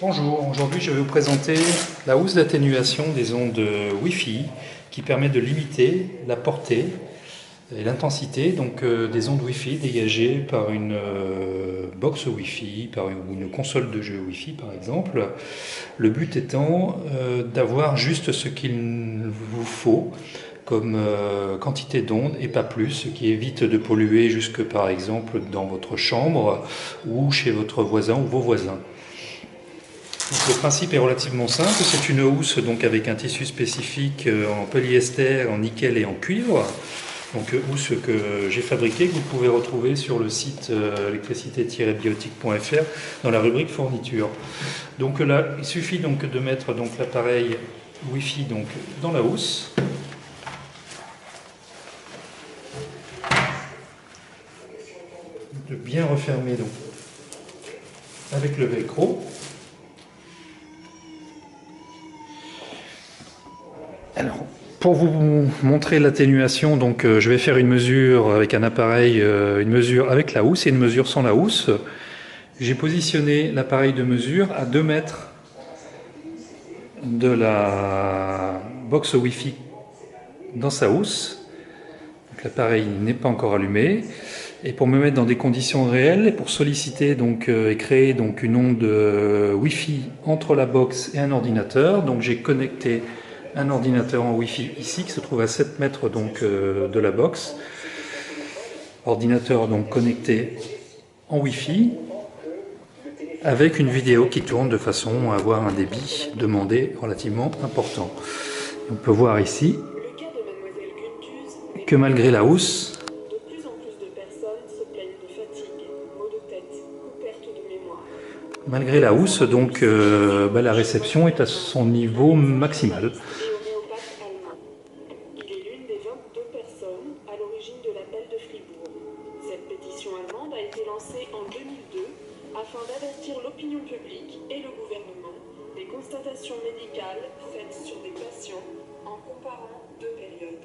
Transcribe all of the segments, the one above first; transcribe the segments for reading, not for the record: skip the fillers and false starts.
Bonjour, aujourd'hui je vais vous présenter la housse d'atténuation des ondes Wi-Fi qui permet de limiter la portée et l'intensité des ondes Wi-Fi dégagées par une box Wi-Fi, par une console de jeu Wi-Fi par exemple. Le but étant d'avoir juste ce qu'il vous faut comme quantité d'ondes et pas plus, ce qui évite de polluer jusque par exemple dans votre chambre ou chez votre voisin ou vos voisins. Donc, le principe est relativement simple, c'est une housse avec un tissu spécifique en polyester, en nickel et en cuivre. Donc housse que j'ai fabriquée, que vous pouvez retrouver sur le site électricité-biotique.fr dans la rubrique fourniture. Donc là, il suffit de mettre l'appareil Wi-Fi dans la housse. De bien refermer avec le velcro. Alors, pour vous montrer l'atténuation, je vais faire une mesure avec un appareil, une mesure avec la housse et une mesure sans la housse. J'ai positionné l'appareil de mesure à 2 mètres de la box Wi-Fi dans sa housse. L'appareil n'est pas encore allumé. Et pour me mettre dans des conditions réelles, et pour solliciter et créer une onde Wi-Fi entre la box et un ordinateur, j'ai connecté un ordinateur en Wi-Fi ici qui se trouve à 7 mètres de la box. Ordinateur connecté en Wi-Fi avec une vidéo qui tourne de façon à avoir un débit demandé relativement important. On peut voir ici que malgré la housse, la réception est à son niveau maximal. Il est l'une des 22 personnes à l'origine de l'appel de Fribourg. Cette pétition allemande a été lancée en 2002 afin d'avertir l'opinion publique et le gouvernement des constatations médicales faites sur des patients en comparant deux périodes,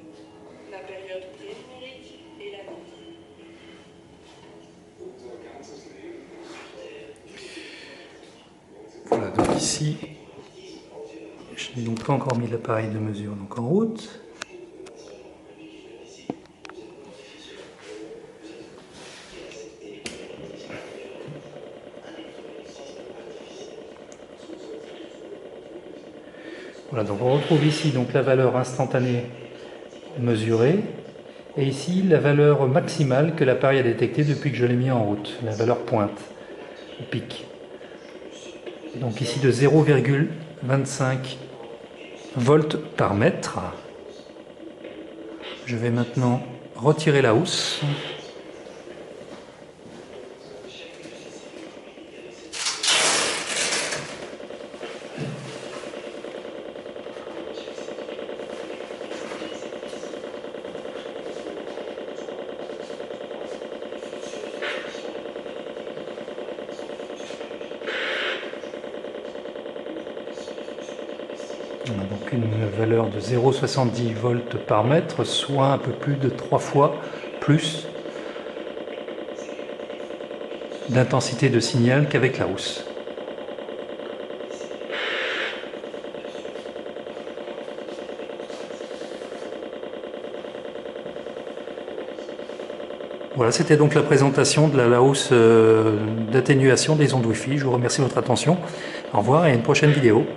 la période prénumérique et la vie. Voilà, donc ici, je n'ai pas encore mis l'appareil de mesure en route. Voilà, donc on retrouve ici la valeur instantanée mesurée et ici la valeur maximale que l'appareil a détectée depuis que je l'ai mis en route, la valeur pointe, le pic. Donc ici de 0,25 volts par mètre. Je vais maintenant retirer la housse. On a donc une valeur de 0,70 volts par mètre, soit un peu plus de 3 fois plus d'intensité de signal qu'avec la housse. Voilà, c'était donc la présentation de la housse d'atténuation des ondes Wi-Fi. Je vous remercie de votre attention. Au revoir et à une prochaine vidéo.